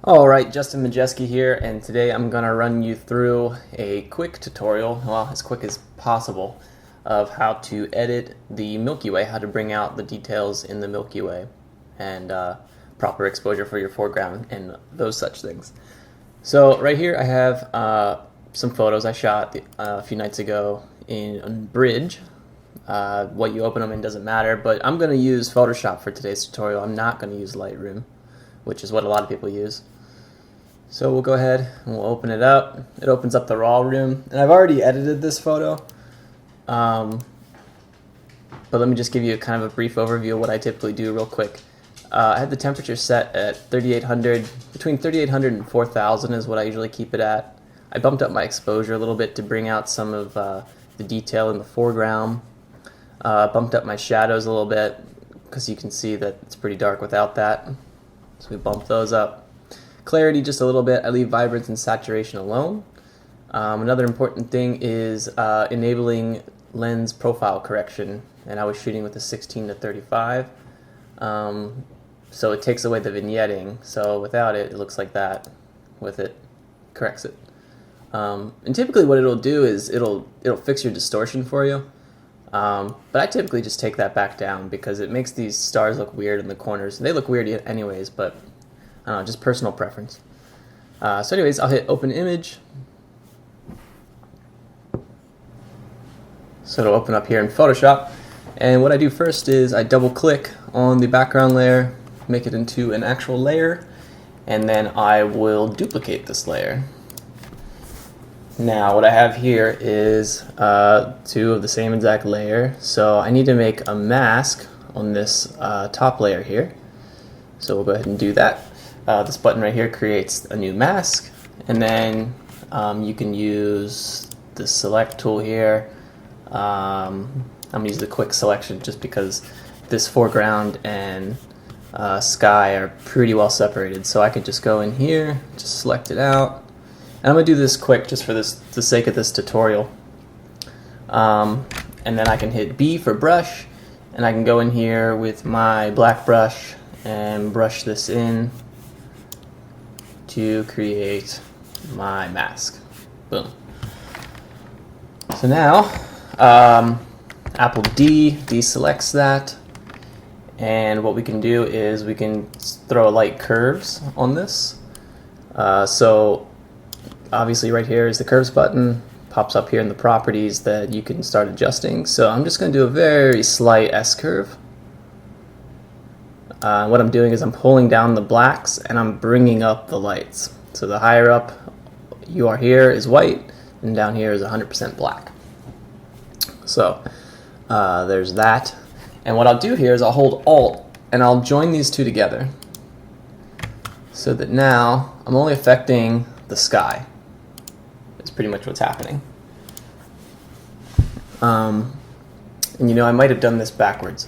Alright, Justin Majeski here, and today I'm going to run you through a quick tutorial, well, as quick as possible, of how to edit the Milky Way, how to bring out the details in the Milky Way, and proper exposure for your foreground, and those such things. So right here I have some photos I shot a few nights ago in Bridge. What you open them in doesn't matter, but I'm going to use Photoshop for today's tutorial. I'm not going to use Lightroom, which is what a lot of people use. So we'll go ahead and we'll open it up. It opens up the raw room, and I've already edited this photo, but let me just give you kind of a brief overview of what I typically do real quick. I had the temperature set at 3800, between 3800 and 4000 is what I usually keep it at. I bumped up my exposure a little bit to bring out some of the detail in the foreground. Bumped up my shadows a little bit because you can see that it's pretty dark without that. So we bump those up. Clarity just a little bit. I leave vibrance and saturation alone. Another important thing is enabling lens profile correction, and I was shooting with a 16 to 35. So it takes away the vignetting. So without it, it looks like that. With it, corrects it. And typically what it'll do is it'll fix your distortion for you. But I typically just take that back down because it makes these stars look weird in the corners. They look weird anyways, but I don't know, just personal preference. So anyways, I'll hit open image. So it'll open up here in Photoshop. And what I do first is I double click on the background layer, make it into an actual layer, and then I will duplicate this layer. Now what I have here is two of the same exact layer, so I need to make a mask on this top layer here. So we'll go ahead and do that. This button right here creates a new mask, and then you can use the select tool here. I'm going to use the quick selection just because this foreground and sky are pretty well separated, so I could just go in here, just select it out. And I'm going to do this quick just for the sake of this tutorial. And then I can hit B for brush, and I can go in here with my black brush and brush this in to create my mask. Boom. So now Apple deselects that, and what we can do is we can throw light curves on this. So obviously right here is the curves button, pops up here in the properties that you can start adjusting. So I'm just going to do a very slight S-curve. What I'm doing is I'm pulling down the blacks and I'm bringing up the lights. So the higher up you are here is white, and down here is 100% black. So there's that. And what I'll do here is I'll hold Alt and I'll join these two together so that now I'm only affecting the sky. That's pretty much what's happening. And you know, I might have done this backwards.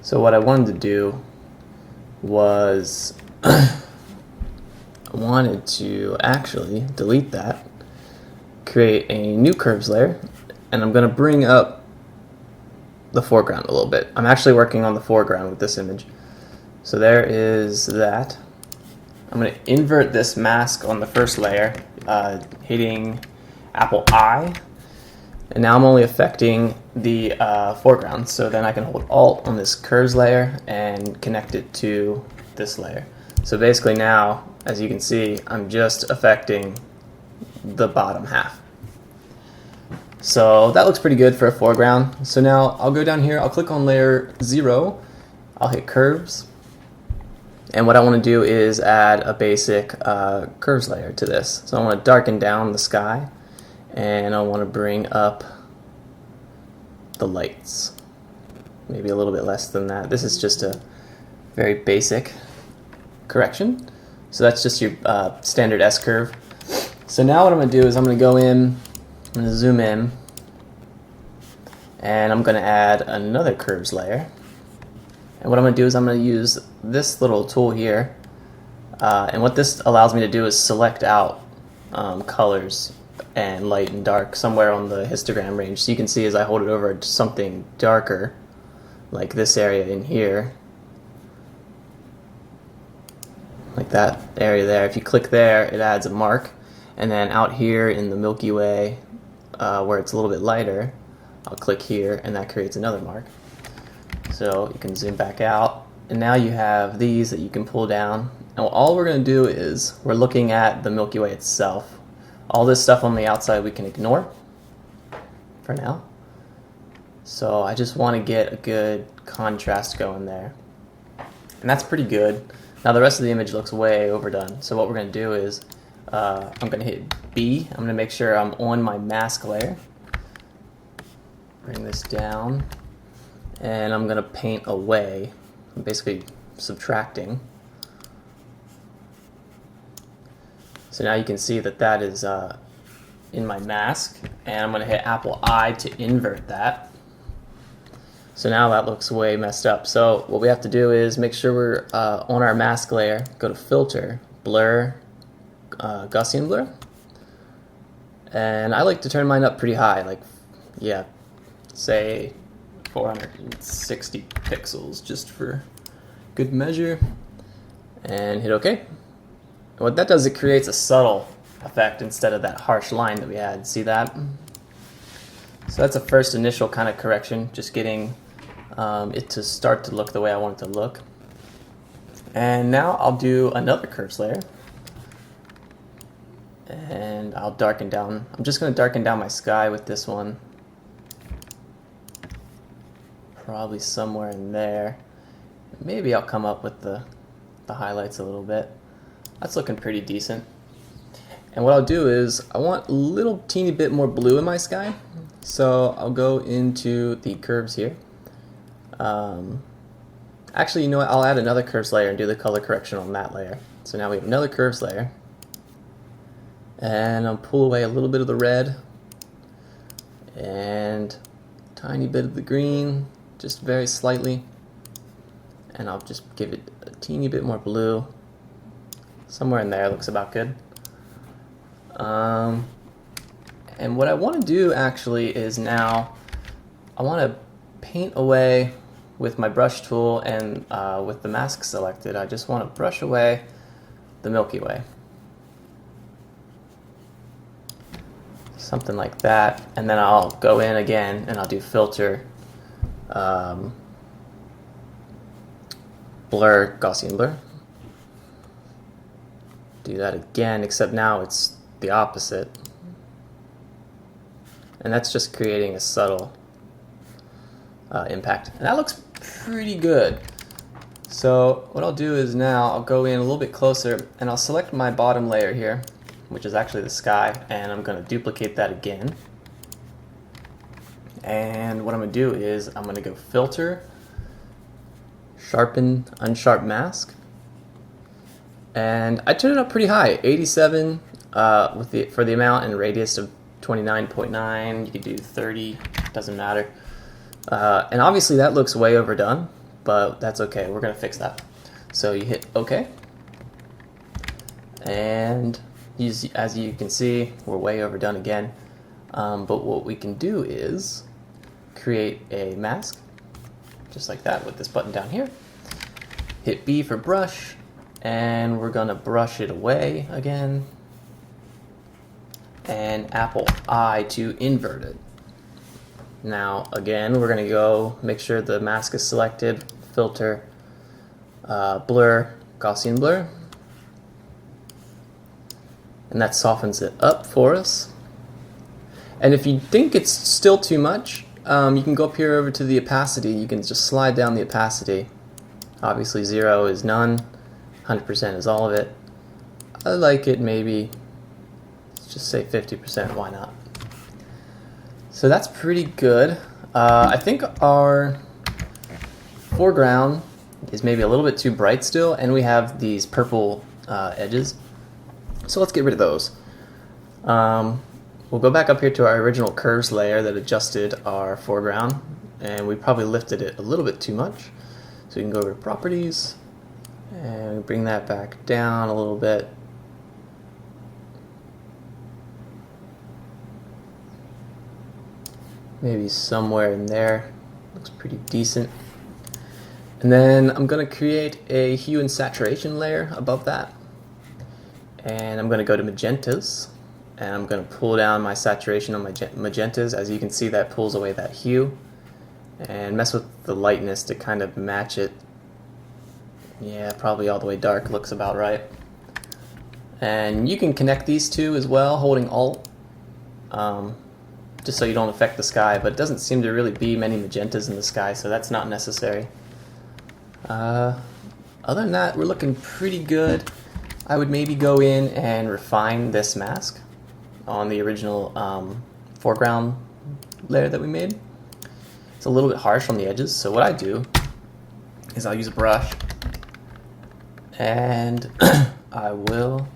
So what I wanted to do was I wanted to actually delete that, create a new curves layer, and I'm going to bring up the foreground a little bit. I'm actually working on the foreground with this image. So there is that. I'm going to invert this mask on the first layer, hitting Apple I, and now I'm only affecting the foreground, so then I can hold Alt on this curves layer and connect it to this layer. So basically now, as you can see, I'm just affecting the bottom half. So that looks pretty good for a foreground. So now I'll go down here, I'll click on layer 0, I'll hit curves, and what I want to do is add a basic curves layer to this. So I want to darken down the sky, and I want to bring up the lights, maybe a little bit less than that. This is just a very basic correction. So that's just your standard S curve. So now what I'm going to do is I'm going to go in, I'm going to zoom in, and I'm going to add another curves layer. And what I'm going to do is I'm going to use this little tool here, and what this allows me to do is select out colors and light and dark somewhere on the histogram range. So you can see as I hold it over to something darker, like this area in here, like that area there. If you click there, it adds a mark. And then out here in the Milky Way, where it's a little bit lighter, I'll click here and that creates another mark. So you can zoom back out, and now you have these that you can pull down. And all we're going to do is we're looking at the Milky Way itself. All this stuff on the outside we can ignore for now. So I just want to get a good contrast going there. And that's pretty good. Now the rest of the image looks way overdone. So what we're going to do is I'm going to hit B. I'm going to make sure I'm on my mask layer. Bring this down. And I'm going to paint away. I'm basically subtracting. So now you can see that that is in my mask. And I'm going to hit Apple I to invert that. So now that looks way messed up. So what we have to do is make sure we're on our mask layer, go to Filter, Blur, Gaussian Blur. And I like to turn mine up pretty high, like, yeah, say 460 pixels just for good measure. And hit OK. And what that does, it creates a subtle effect instead of that harsh line that we had. See that? So that's a first initial kind of correction, just getting it to start to look the way I want it to look. And now I'll do another curves layer. And I'll darken down. I'm just going to darken down my sky with this one. Probably somewhere in there. Maybe I'll come up with the highlights a little bit. That's looking pretty decent. And what I'll do is I want a little teeny bit more blue in my sky. So I'll go into the curves here. Actually, you know what? I'll add another curves layer and do the color correction on that layer. So now we have another curves layer. And I'll pull away a little bit of the red and a tiny bit of the green, just very slightly. And I'll just give it a teeny bit more blue. Somewhere in there looks about good. And what I want to do actually is now I want to paint away with my brush tool and with the mask selected. I just want to brush away the Milky Way. Something like that. And then I'll go in again and I'll do Filter, Blur, Gaussian Blur. Do that again, except now it's the opposite. And that's just creating a subtle impact. And that looks pretty good. So what I'll do is now I'll go in a little bit closer and I'll select my bottom layer here, which is actually the sky, and I'm going to duplicate that again. And what I'm going to do is I'm going to go Filter, Sharpen, Unsharp Mask. And I turn it up pretty high, 87 for the amount and radius of 29.9. You could do 30, doesn't matter. And obviously that looks way overdone, but that's okay. We're going to fix that. So you hit OK. And as you can see, we're way overdone again. But what we can do is create a mask, just like that with this button down here. Hit B for brush, and we're going to brush it away again. And Apple I to invert it. Now again, we're going to go make sure the mask is selected, Filter, Blur, Gaussian Blur. And that softens it up for us. And if you think it's still too much, you can go up here over to the opacity. You can just slide down the opacity. Obviously 0 is none, 100% is all of it. I like it maybe, let's just say 50%, why not? So that's pretty good. I think our foreground is maybe a little bit too bright still, and we have these purple edges. So let's get rid of those. We'll go back up here to our original curves layer that adjusted our foreground, and we probably lifted it a little bit too much. So we can go over to Properties and bring that back down a little bit. Maybe somewhere in there. Looks pretty decent. And then I'm going to create a hue and saturation layer above that. And I'm going to go to magentas, and I'm going to pull down my saturation on my magentas. As you can see, that pulls away that hue, and mess with the lightness to kind of match it. Yeah, probably all the way dark looks about right. And you can connect these two as well, holding Alt, just so you don't affect the sky, but it doesn't seem to really be many magentas in the sky, so that's not necessary. Other than that, we're looking pretty good. I would maybe go in and refine this mask on the original foreground layer that we made. It's a little bit harsh on the edges, so what I do is I'll use a brush, and I will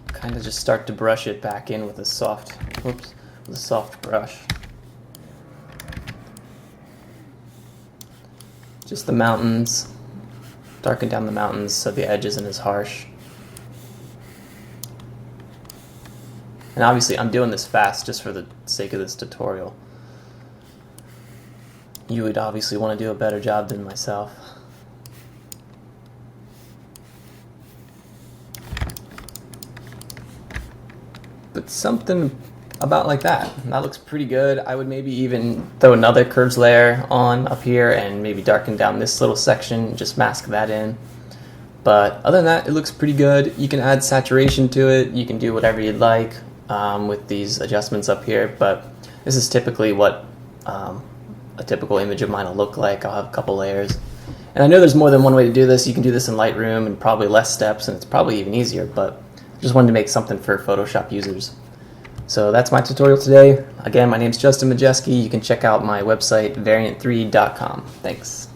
kind of just start to brush it back in with a soft, with a soft brush. Just the mountains, darken down the mountains so the edge isn't as harsh. And obviously I'm doing this fast just for the sake of this tutorial. You would obviously want to do a better job than myself. But something about like that. That looks pretty good. I would maybe even throw another curves layer on up here and maybe darken down this little section, just mask that in. But other than that, it looks pretty good. You can add saturation to it. You can do whatever you'd like with these adjustments up here. But this is typically what a typical image of mine will look like. I'll have a couple layers. And I know there's more than one way to do this. You can do this in Lightroom and probably less steps, and it's probably even easier, but I just wanted to make something for Photoshop users. So that's my tutorial today. Again, my name's Justin Majeski. You can check out my website, variant3.com. Thanks.